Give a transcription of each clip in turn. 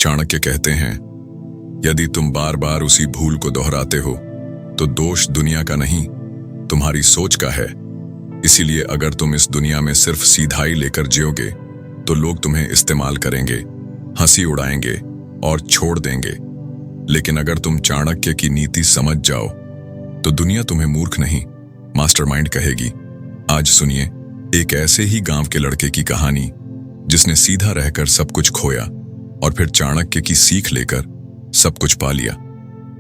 चाणक्य कहते हैं, यदि तुम बार बार उसी भूल को दोहराते हो तो दोष दुनिया का नहीं, तुम्हारी सोच का है। इसीलिए अगर तुम इस दुनिया में सिर्फ सीधाई लेकर जियोगे तो लोग तुम्हें इस्तेमाल करेंगे, हंसी उड़ाएंगे और छोड़ देंगे। लेकिन अगर तुम चाणक्य की नीति समझ जाओ तो दुनिया तुम्हें मूर्ख नहीं, मास्टरमाइंड कहेगी। आज सुनिए एक ऐसे ही गांव के लड़के की कहानी जिसने सीधा रहकर सब कुछ खोया और फिर चाणक्य की सीख लेकर सब कुछ पा लिया,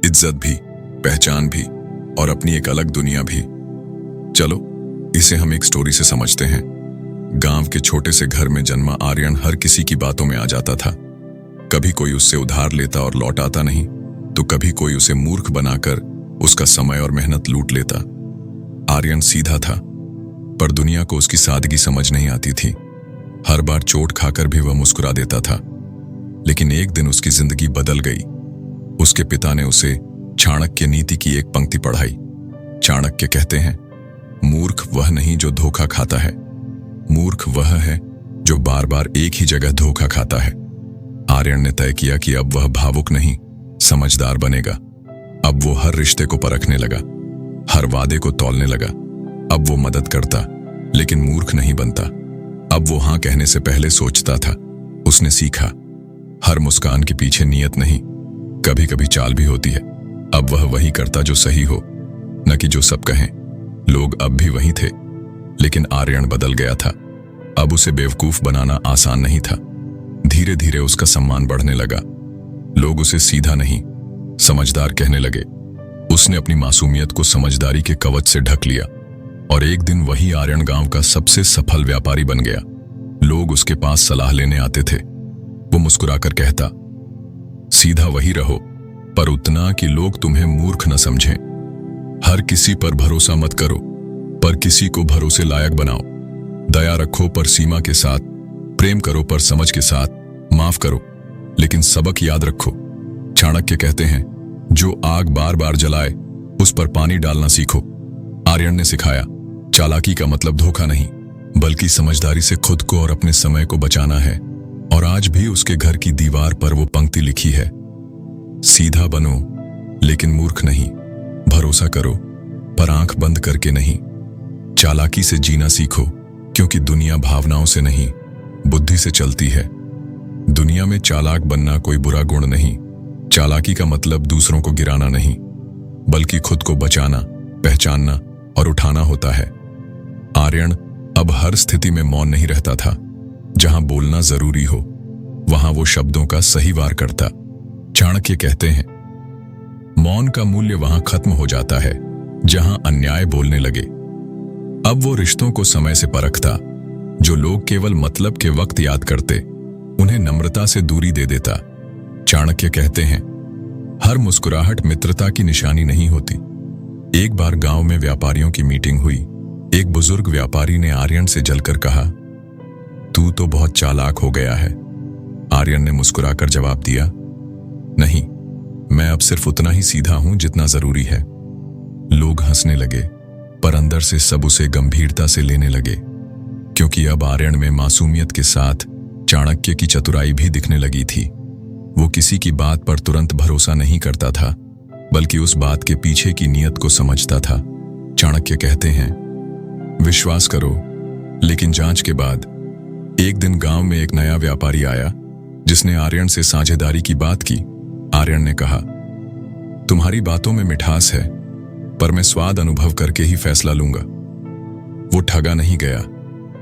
इज्जत भी, पहचान भी और अपनी एक अलग दुनिया भी। चलो इसे हम एक स्टोरी से समझते हैं। गांव के छोटे से घर में जन्मा आर्यन हर किसी की बातों में आ जाता था। कभी कोई उससे उधार लेता और लौट आता नहीं, तो कभी कोई उसे मूर्ख बनाकर उसका समय और मेहनत लूट लेता। आर्यन सीधा था, पर दुनिया को उसकी सादगी समझ नहीं आती थी। हर बार चोट खाकर भी वह मुस्कुरा देता था। लेकिन एक दिन उसकी जिंदगी बदल गई। उसके पिता ने उसे चाणक्य नीति की एक पंक्ति पढ़ाई। चाणक्य कहते हैं, मूर्ख वह नहीं जो धोखा खाता है, मूर्ख वह है जो बार बार एक ही जगह धोखा खाता है। आर्यन ने तय किया कि अब वह भावुक नहीं, समझदार बनेगा। अब वो हर रिश्ते को परखने लगा, हर वादे को तौलने लगा। अब वो मदद करता लेकिन मूर्ख नहीं बनता। अब वो हां कहने से पहले सोचता था। उसने सीखा, हर मुस्कान के पीछे नियत नहीं, कभी कभी चाल भी होती है। अब वह वही करता जो सही हो, न कि जो सब कहें। लोग अब भी वही थे, लेकिन आर्यन बदल गया था। अब उसे बेवकूफ बनाना आसान नहीं था। धीरे धीरे उसका सम्मान बढ़ने लगा। लोग उसे सीधा नहीं, समझदार कहने लगे। उसने अपनी मासूमियत को समझदारी के कवच से ढक लिया और एक दिन वही आर्यन गांव का सबसे सफल व्यापारी बन गया। लोग उसके पास सलाह लेने आते थे। वो मुस्कुराकर कहता, सीधा वही रहो, पर उतना कि लोग तुम्हें मूर्ख न समझें। हर किसी पर भरोसा मत करो, पर किसी को भरोसे लायक बनाओ। दया रखो पर सीमा के साथ, प्रेम करो पर समझ के साथ, माफ करो लेकिन सबक याद रखो। चाणक्य कहते हैं, जो आग बार बार जलाए उस पर पानी डालना सीखो। आर्यन ने सिखाया, चालाकी का मतलब धोखा नहीं, बल्कि समझदारी से खुद को और अपने समय को बचाना है। और आज भी उसके घर की दीवार पर वो पंक्ति लिखी है, सीधा बनो लेकिन मूर्ख नहीं, भरोसा करो पर आंख बंद करके नहीं। चालाकी से जीना सीखो, क्योंकि दुनिया भावनाओं से नहीं, बुद्धि से चलती है। दुनिया में चालाक बनना कोई बुरा गुण नहीं। चालाकी का मतलब दूसरों को गिराना नहीं, बल्कि खुद को बचाना, पहचानना और उठाना होता है। आर्यन अब हर स्थिति में मौन नहीं रहता था। जहां बोलना जरूरी हो वहां वो शब्दों का सही वार करता। चाणक्य कहते हैं, मौन का मूल्य वहां खत्म हो जाता है जहां अन्याय बोलने लगे। अब वो रिश्तों को समय से परखता। जो लोग केवल मतलब के वक्त याद करते, उन्हें नम्रता से दूरी दे देता। चाणक्य कहते हैं, हर मुस्कुराहट मित्रता की निशानी नहीं होती। एक बार गांव में व्यापारियों की मीटिंग हुई। एक बुजुर्ग व्यापारी ने आर्यन से जलकर कहा, तू तो बहुत चालाक हो गया है। आर्यन ने मुस्कुराकर जवाब दिया, नहीं, मैं अब सिर्फ उतना ही सीधा हूं जितना जरूरी है। लोग हंसने लगे, पर अंदर से सब उसे गंभीरता से लेने लगे, क्योंकि अब आर्यन में मासूमियत के साथ चाणक्य की चतुराई भी दिखने लगी थी। वो किसी की बात पर तुरंत भरोसा नहीं करता था, बल्कि उस बात के पीछे की नीयत को समझता था। चाणक्य कहते हैं, विश्वास करो लेकिन जांच के बाद। एक दिन गांव में एक नया व्यापारी आया जिसने आर्यन से साझेदारी की बात की। आर्यन ने कहा, तुम्हारी बातों में मिठास है, पर मैं स्वाद अनुभव करके ही फैसला लूंगा। वो ठगा नहीं गया,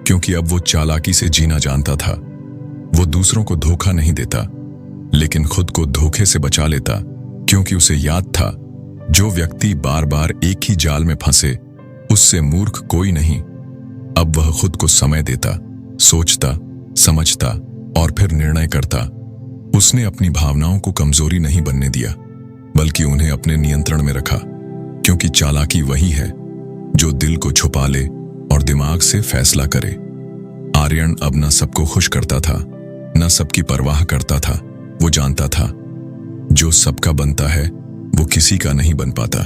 क्योंकि अब वो चालाकी से जीना जानता था। वो दूसरों को धोखा नहीं देता, लेकिन खुद को धोखे से बचा लेता, क्योंकि उसे याद था, जो व्यक्ति बार बार एक ही जाल में फंसे, उससे मूर्ख कोई नहीं। अब वह खुद को समय देता, सोचता, समझता और फिर निर्णय करता। उसने अपनी भावनाओं को कमजोरी नहीं बनने दिया, बल्कि उन्हें अपने नियंत्रण में रखा, क्योंकि चालाकी वही है जो दिल को छुपा ले और दिमाग से फैसला करे। आर्यन अब न सबको खुश करता था, न सबकी परवाह करता था। वो जानता था, जो सबका बनता है वो किसी का नहीं बन पाता।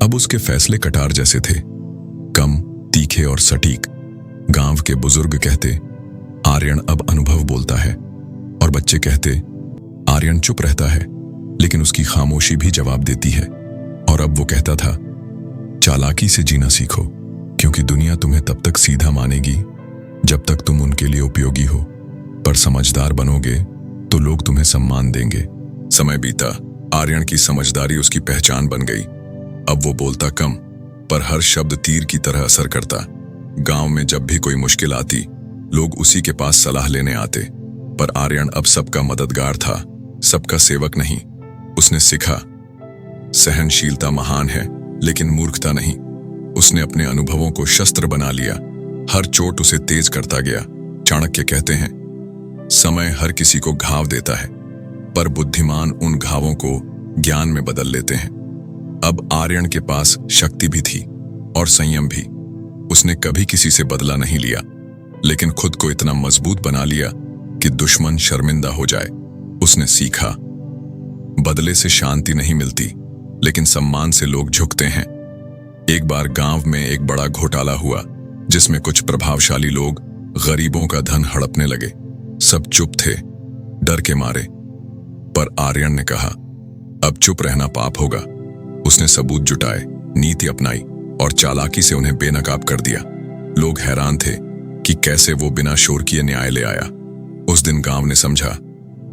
अब उसके फैसले कटार जैसे थे, कम, तीखे और सटीक। गांव के बुजुर्ग कहते, आर्यन अब अनुभव बोलता है, और बच्चे कहते, आर्यन चुप रहता है, लेकिन उसकी खामोशी भी जवाब देती है। और अब वो कहता था, चालाकी से जीना सीखो, क्योंकि दुनिया तुम्हें तब तक सीधा मानेगी जब तक तुम उनके लिए उपयोगी हो, पर समझदार बनोगे तो लोग तुम्हें सम्मान देंगे। समय बीता, आर्यन की समझदारी उसकी पहचान बन गई। अब वो बोलता कम, पर हर शब्द तीर की तरह असर करता। गांव में जब भी कोई मुश्किल आती, लोग उसी के पास सलाह लेने आते। पर आर्यन अब सबका मददगार था, सबका सेवक नहीं। उसने सीखा, सहनशीलता महान है, लेकिन मूर्खता नहीं। उसने अपने अनुभवों को शस्त्र बना लिया। हर चोट उसे तेज करता गया। चाणक्य कहते हैं, समय हर किसी को घाव देता है, पर बुद्धिमान उन घावों को ज्ञान में बदल लेते हैं। अब आर्यन के पास शक्ति भी थी और संयम भी। उसने कभी किसी से बदला नहीं लिया, लेकिन खुद को इतना मजबूत बना लिया कि दुश्मन शर्मिंदा हो जाए। उसने सीखा, बदले से शांति नहीं मिलती, लेकिन सम्मान से लोग झुकते हैं। एक बार गांव में एक बड़ा घोटाला हुआ, जिसमें कुछ प्रभावशाली लोग गरीबों का धन हड़पने लगे। सब चुप थे, डर के मारे। पर आर्यन ने कहा, अब चुप रहना पाप होगा। उसने सबूत जुटाए, नीति अपनाई और चालाकी से उन्हें बेनकाब कर दिया। लोग हैरान थे कि कैसे वो बिना शोर किए न्याय ले आया। उस दिन गांव ने समझा,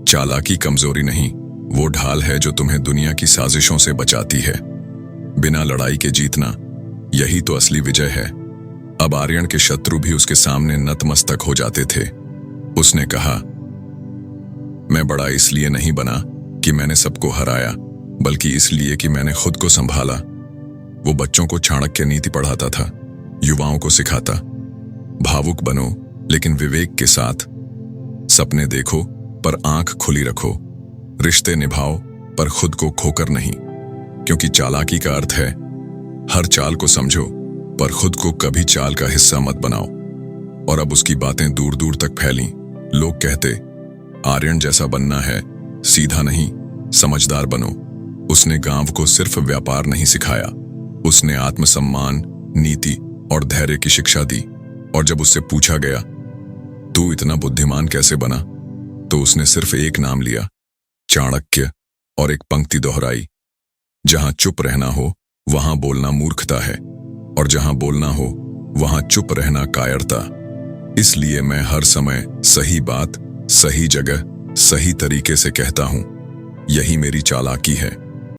चालाकी कमजोरी नहीं, वो ढाल है जो तुम्हें दुनिया की साजिशों से बचाती है। बिना लड़ाई के जीतना, यही तो असली विजय है। अब आर्यन के शत्रु भी उसके सामने नतमस्तक हो जाते थे। उसने कहा, मैं बड़ा इसलिए नहीं बना कि मैंने सबको हराया, बल्कि इसलिए कि मैंने खुद को संभाला। वो बच्चों को चाणक्य नीति पढ़ाता था, युवाओं को सिखाता, भावुक बनो लेकिन विवेक के साथ। सपने देखो पर आंख खुली रखो। रिश्ते निभाओ पर खुद को खोकर नहीं, क्योंकि चालाकी का अर्थ है हर चाल को समझो पर खुद को कभी चाल का हिस्सा मत बनाओ। और अब उसकी बातें दूर दूर तक फैलीं। लोग कहते, आर्यन जैसा बनना है, सीधा नहीं, समझदार बनो। उसने गांव को सिर्फ व्यापार नहीं सिखाया, उसने आत्मसम्मान, नीति और धैर्य की शिक्षा दी। और जब उससे पूछा गया, तू इतना बुद्धिमान कैसे बना, तो उसने सिर्फ एक नाम लिया, चाणक्य, और एक पंक्ति दोहराई, जहां चुप रहना हो वहां बोलना मूर्खता है, और जहां बोलना हो वहां चुप रहना कायरता। इसलिए मैं हर समय सही बात, सही जगह, सही तरीके से कहता हूं। यही मेरी चालाकी है।